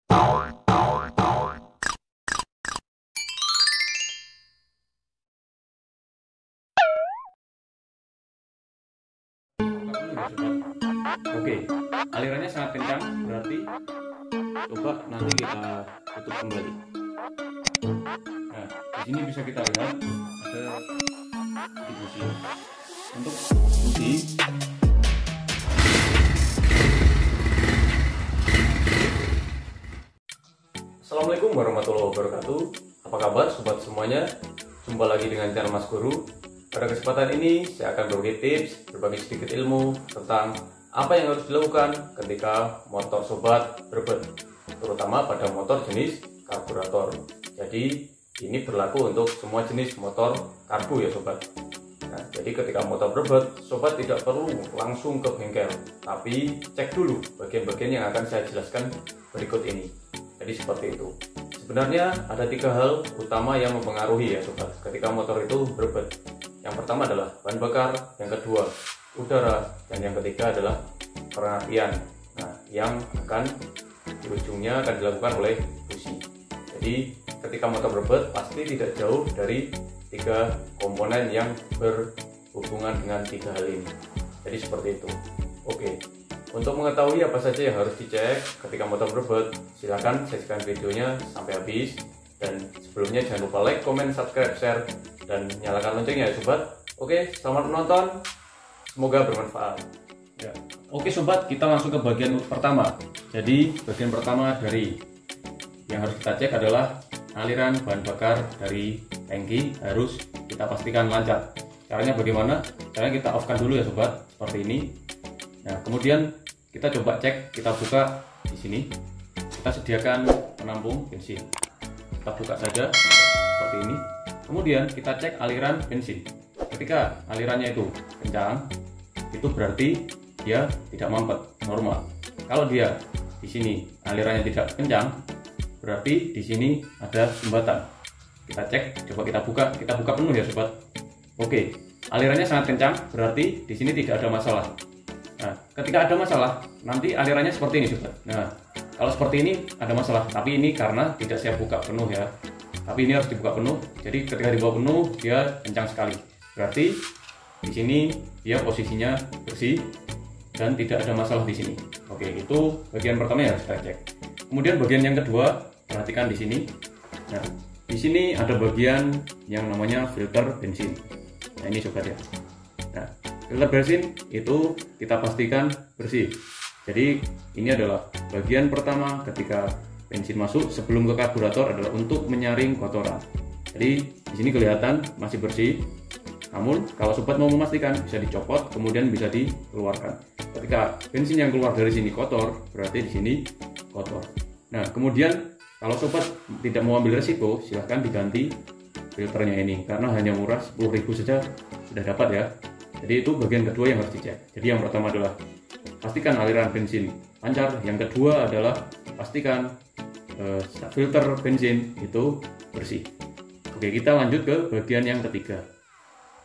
Oke, alirannya sangat kencang, berarti coba nanti kita tutup kembali. Nah, di sini bisa kita lihat ada busi. Untuk busi, Assalamualaikum warahmatullahi wabarakatuh. Apa kabar sobat semuanya? Jumpa lagi dengan channel Mas Guru. Pada kesempatan ini saya akan berbagi tips, berbagi sedikit ilmu tentang apa yang harus dilakukan ketika motor sobat berbet, terutama pada motor jenis karburator. Jadi ini berlaku untuk semua jenis motor karbu ya sobat. Nah, jadi ketika motor berbet, sobat tidak perlu langsung ke bengkel, tapi cek dulu bagian-bagian yang akan saya jelaskan berikut ini. Jadi seperti itu. Sebenarnya ada 3 hal utama yang mempengaruhi ya sobat ketika motor itu berbet. Yang pertama adalah bahan bakar, yang kedua udara, dan yang ketiga adalah pengalian. Nah, yang akan di ujungnya akan dilakukan oleh busi. Jadi ketika motor berbet pasti tidak jauh dari 3 komponen yang berhubungan dengan 3 hal ini. Jadi seperti itu. Oke. Untuk mengetahui apa saja yang harus dicek ketika motor berbet, silahkan saksikan videonya sampai habis. Dan sebelumnya jangan lupa like, comment, subscribe, share, dan nyalakan loncengnya ya sobat. Oke, selamat menonton. Semoga bermanfaat. Ya. Oke sobat, kita langsung ke bagian pertama. Jadi bagian pertama dari yang harus kita cek adalah aliran bahan bakar dari tangki harus kita pastikan lancar. Caranya bagaimana? Caranya kita off-kan dulu ya sobat, seperti ini. Nah, kemudian kita coba cek, kita buka di sini. Kita sediakan penampung bensin. Kita buka saja seperti ini. Kemudian kita cek aliran bensin. Ketika alirannya itu kencang, itu berarti dia tidak mampet, normal. Kalau dia di sini alirannya tidak kencang, berarti di sini ada sumbatan. Kita cek, coba kita buka penuh ya sobat. Oke, alirannya sangat kencang, berarti di sini tidak ada masalah. Nah, ketika ada masalah, nanti alirannya seperti ini sobat. Nah, kalau seperti ini ada masalah, tapi ini karena tidak saya buka penuh ya. Tapi ini harus dibuka penuh. Jadi ketika dibuka penuh, dia kencang sekali. Berarti di sini dia posisinya bersih dan tidak ada masalah di sini. Oke, itu bagian pertama yang harus kita cek. Kemudian bagian yang kedua, perhatikan di sini. Nah, di sini ada bagian yang namanya filter bensin. Nah, ini sobat ya. Nah, filter bensin itu kita pastikan bersih. Jadi ini adalah bagian pertama ketika bensin masuk sebelum ke karburator adalah untuk menyaring kotoran. Jadi di sini kelihatan masih bersih. Namun kalau sobat mau memastikan bisa dicopot kemudian bisa dikeluarkan. Ketika bensin yang keluar dari sini kotor, berarti di sini kotor. Nah, kemudian kalau sobat tidak mau ambil resiko, silahkan diganti filternya ini karena hanya murah 10.000 saja sudah dapat ya. Jadi itu bagian kedua yang harus dicek. Jadi yang pertama adalah pastikan aliran bensin lancar. Yang kedua adalah pastikan filter bensin itu bersih. Oke, kita lanjut ke bagian yang ketiga.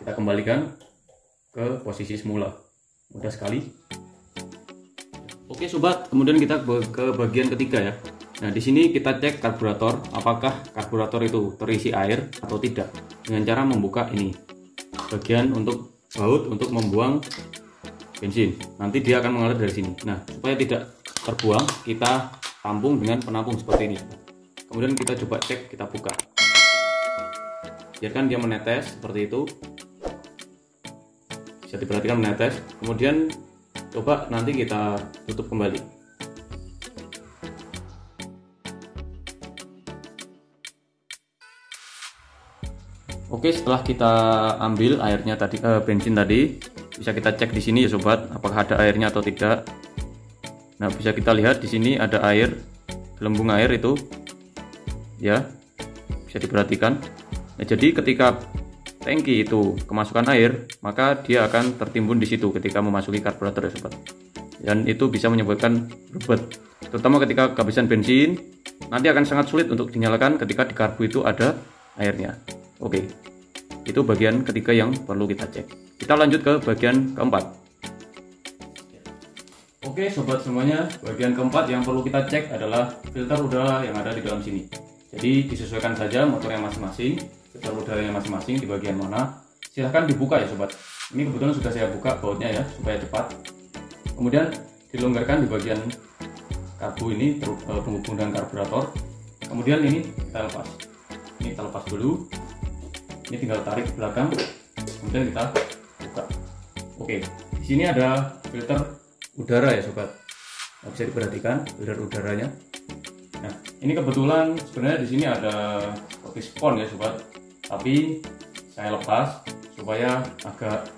Kita kembalikan ke posisi semula. Mudah sekali. Oke sobat, kemudian kita ke bagian ketiga ya. Nah, di sini kita cek karburator, apakah karburator itu terisi air atau tidak. Dengan cara membuka ini bagian untuk baut untuk membuang bensin. Nanti dia akan mengalir dari sini. Nah, supaya tidak terbuang, kita tampung dengan penampung seperti ini. Kemudian kita coba cek, kita buka. Biarkan dia menetes seperti itu. Bisa diperhatikan menetes. Kemudian coba nanti kita tutup kembali. Oke, setelah kita ambil airnya tadi, bensin tadi, bisa kita cek di sini ya sobat, apakah ada airnya atau tidak. Nah, bisa kita lihat di sini ada air, gelembung air itu, ya, bisa diperhatikan. Nah, jadi ketika tangki itu kemasukan air, maka dia akan tertimbun di situ ketika memasuki karburator ya sobat. Dan itu bisa menyebabkan berbet, terutama ketika kehabisan bensin. Nanti akan sangat sulit untuk dinyalakan ketika di karbu itu ada airnya. Oke, itu bagian ketiga yang perlu kita cek. Kita lanjut ke bagian keempat. Oke sobat semuanya, bagian keempat yang perlu kita cek adalah filter udara yang ada di dalam sini. Jadi disesuaikan saja motornya masing-masing, filter udaranya masing-masing di bagian mana. Silahkan dibuka ya sobat. Ini kebetulan sudah saya buka bautnya ya, supaya cepat. Kemudian dilonggarkan di bagian karbu ini, penghubung dengan karburator. Kemudian ini kita lepas. Ini kita lepas dulu. Ini tinggal tarik ke belakang. Kemudian kita buka. Oke, di sini ada filter udara ya sobat. Nah, bisa diperhatikan filter udaranya. Nah, ini kebetulan sebenarnya di sini ada seperti spon ya sobat. Tapi saya lepas supaya agak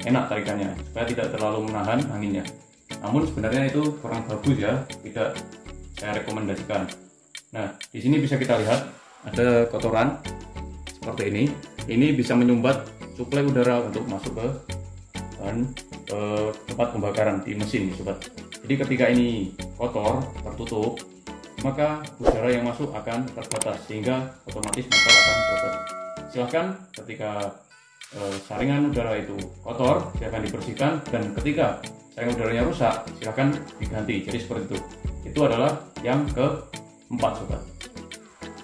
enak tarikannya, supaya tidak terlalu menahan anginnya. Namun sebenarnya itu kurang bagus ya, tidak saya rekomendasikan. Nah, di sini bisa kita lihat ada kotoran seperti ini. Ini bisa menyumbat suplai udara untuk masuk ke tempat pembakaran di mesin ya sobat. Jadi ketika ini kotor, tertutup, maka udara yang masuk akan terbatas sehingga otomatis motor akan berbet. Silahkan ketika saringan udara itu kotor, silahkan dibersihkan, dan ketika saringan udaranya rusak, silahkan diganti. Jadi seperti itu. Itu adalah yang keempat sobat.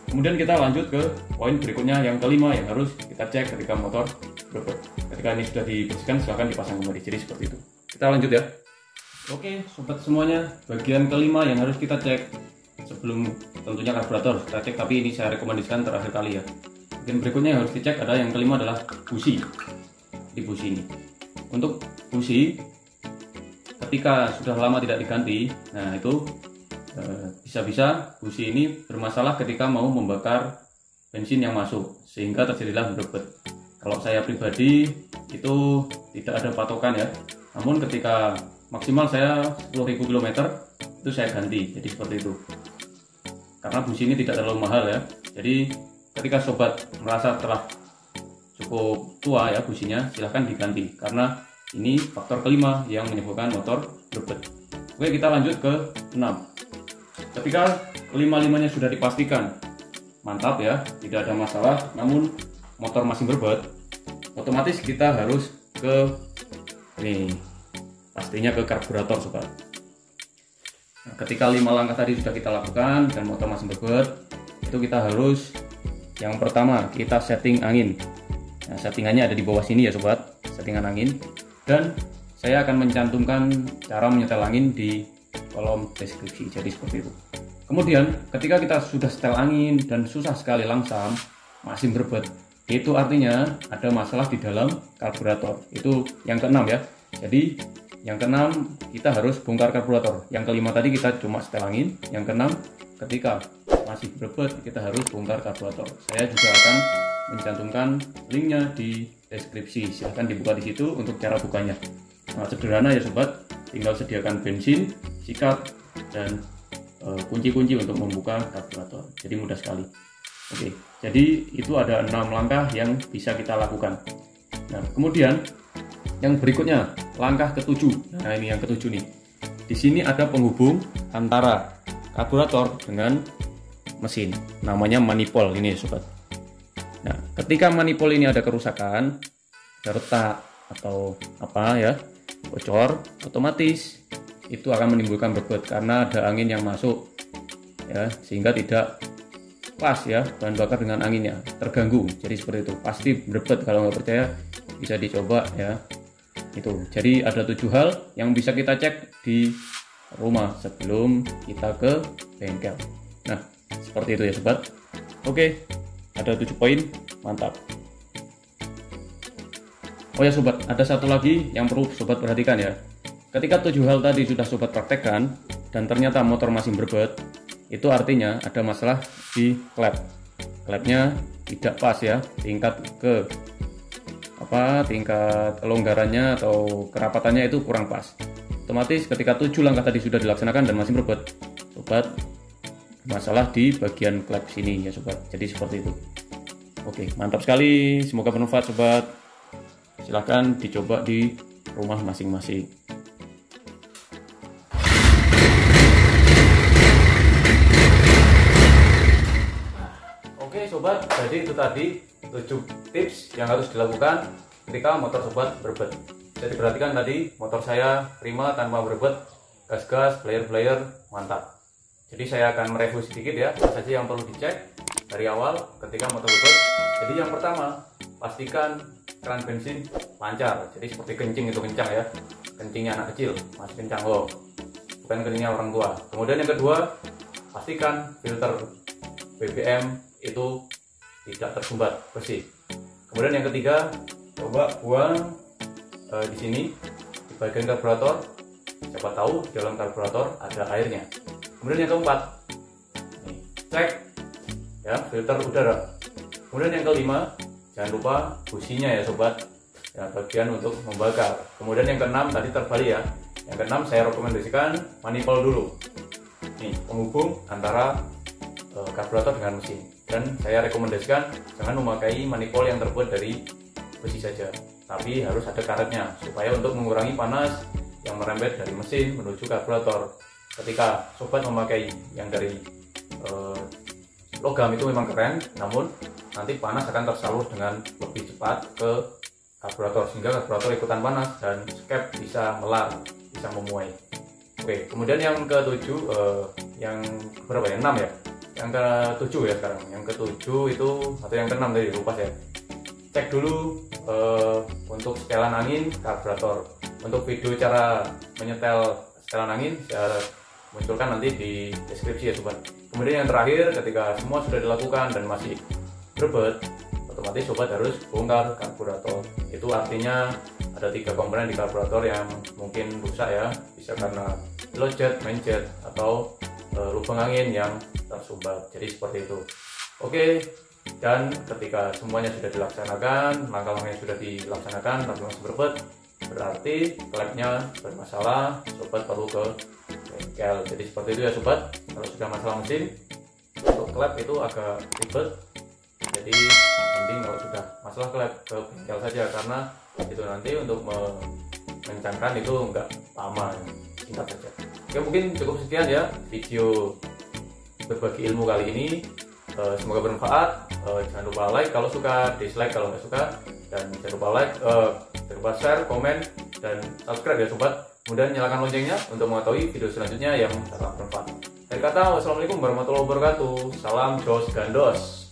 Kemudian kita lanjut ke poin berikutnya yang kelima yang harus kita cek ketika motor berbet. Ketika ini sudah dibersihkan, silahkan dipasang kembali. Jadi seperti itu. Kita lanjut ya. Oke sobat semuanya, bagian kelima yang harus kita cek sebelum tentunya karburator kita cek, tapi ini saya rekomendasikan terakhir kali ya. Bagian berikutnya yang harus dicek ada yang kelima adalah busi. Di busi ini, untuk busi ketika sudah lama tidak diganti, nah itu bisa-bisa busi ini bermasalah ketika mau membakar bensin yang masuk sehingga terjadilah berbet. Kalau saya pribadi itu tidak ada patokan ya, namun ketika maksimal saya 10.000 km itu saya ganti. Jadi seperti itu, karena busi ini tidak terlalu mahal ya. Jadi ketika sobat merasa telah cukup tua ya businya, silahkan diganti, karena ini faktor kelima yang menyebabkan motor berbet. Oke, kita lanjut ke 6. Ketika kelima-limanya sudah dipastikan mantap ya, tidak ada masalah, namun motor masih berbet, otomatis kita harus ke ini, pastinya ke karburator sobat. Nah, ketika 5 langkah tadi sudah kita lakukan dan motor masih berbet, itu kita harus yang pertama kita setting angin. Nah, settingannya ada di bawah sini ya sobat, settingan angin, dan saya akan mencantumkan cara menyetel angin di kolom deskripsi. Jadi seperti itu. Kemudian ketika kita sudah setel angin dan susah sekali langsam, masih berbet, itu artinya ada masalah di dalam karburator. Itu yang keenam ya. Jadi yang keenam kita harus bongkar karburator. Yang kelima tadi kita cuma setel angin. Yang keenam ketika masih berbet kita harus bongkar karburator. Saya juga akan mencantumkan linknya di deskripsi. Silahkan dibuka di situ untuk cara bukanya. Sangat sederhana ya sobat. Tinggal sediakan bensin, sikat, dan kunci-kunci untuk membuka karburator. Jadi mudah sekali. Oke, jadi itu ada 6 langkah yang bisa kita lakukan. Nah, kemudian yang berikutnya, langkah ke-7. Nah, ini yang ke-7 nih. Di sini ada penghubung antara karburator dengan mesin. Namanya manifold ini ya sobat. Nah, ketika manifold ini ada kerusakan, ada retak atau apa ya, bocor, otomatis itu akan menimbulkan berbet karena ada angin yang masuk ya, sehingga tidak pas ya bahan bakar dengan anginnya, terganggu. Jadi seperti itu, pasti berbet. Kalau nggak percaya bisa dicoba ya. Itu jadi ada 7 hal yang bisa kita cek di rumah sebelum kita ke bengkel. Nah seperti itu ya sobat. Oke, ada 7 poin, mantap. Oh ya sobat, ada satu lagi yang perlu sobat perhatikan ya. Ketika 7 hal tadi sudah sobat praktekkan dan ternyata motor masih berbet, itu artinya ada masalah di klep. Klepnya tidak pas ya, tingkat kelonggarannya atau kerapatannya itu kurang pas. Otomatis ketika 7 langkah tadi sudah dilaksanakan dan masih berbet, sobat masalah di bagian klep sini ya sobat. Jadi seperti itu. Oke, mantap sekali, semoga bermanfaat sobat. Silahkan dicoba di rumah masing-masing. Oke sobat, jadi itu tadi 7 tips yang harus dilakukan ketika motor sobat berbet. Jadi perhatikan tadi motor saya prima tanpa berbet, gas-gas, player-player, mantap. Jadi saya akan mereview sedikit ya, apa saja yang perlu dicek dari awal ketika motor bobot. Jadi yang pertama, pastikan keran bensin lancar. Jadi seperti kencing itu kencang ya, kencingnya anak kecil masih kencang loh, bukan kencingnya orang tua. Kemudian yang kedua, pastikan filter BBM itu tidak tersumbat, bersih. Kemudian yang ketiga, coba buang di sini di bagian karburator, siapa tahu di dalam karburator ada airnya. Kemudian yang keempat, nih, cek ya filter udara. Kemudian yang kelima, jangan lupa businya ya sobat, ya, bagian untuk membakar. Kemudian yang keenam, tadi terbalik ya, yang keenam saya rekomendasikan manifold dulu, nih penghubung antara karburator dengan mesin. Dan saya rekomendasikan jangan memakai manifold yang terbuat dari besi saja, tapi harus ada karetnya supaya untuk mengurangi panas yang merembet dari mesin menuju karburator. Ketika sobat memakai yang dari logam itu memang keren, namun nanti panas akan tersalur dengan lebih cepat ke karburator sehingga karburator ikutan panas dan skep bisa melar, bisa memuai. Oke, kemudian yang ketujuh, yang berapa ya? 6 ya? Yang ketujuh ya sekarang. Yang ketujuh itu atau yang keenam tadi lupa saya. Cek dulu untuk setelan angin karburator. Untuk video cara menyetel setelan angin saya munculkan nanti di deskripsi ya sobat. Kemudian yang terakhir, ketika semua sudah dilakukan dan masih berbet, otomatis sobat harus bongkar karburator. Itu artinya ada 3 komponen di karburator yang mungkin rusak ya, bisa karena pilot jet, main jet, atau lubang angin yang tersumbat. Jadi seperti itu. Oke, dan ketika semuanya sudah dilaksanakan, langkah-langkahnya sudah dilaksanakan tapi masih berbet, berarti klepnya bermasalah, sobat perlu ke bengkel. Jadi seperti itu ya sobat. Kalau sudah masalah mesin, untuk klep itu agak ribet, jadi mending kalau sudah masalah klep ke bengkel saja, karena itu nanti untuk mengencangkan itu enggak lama, singkat saja. Oke, mungkin cukup sekian ya video berbagi ilmu kali ini. Semoga bermanfaat. Jangan lupa like kalau suka, dislike kalau nggak suka, dan jangan lupa like, jangan lupa share, komen, dan subscribe ya sobat. Kemudian nyalakan loncengnya untuk mengetahui video selanjutnya yang sangat bermanfaat. Dari kata, wassalamualaikum warahmatullahi wabarakatuh. Salam Jos Gandos.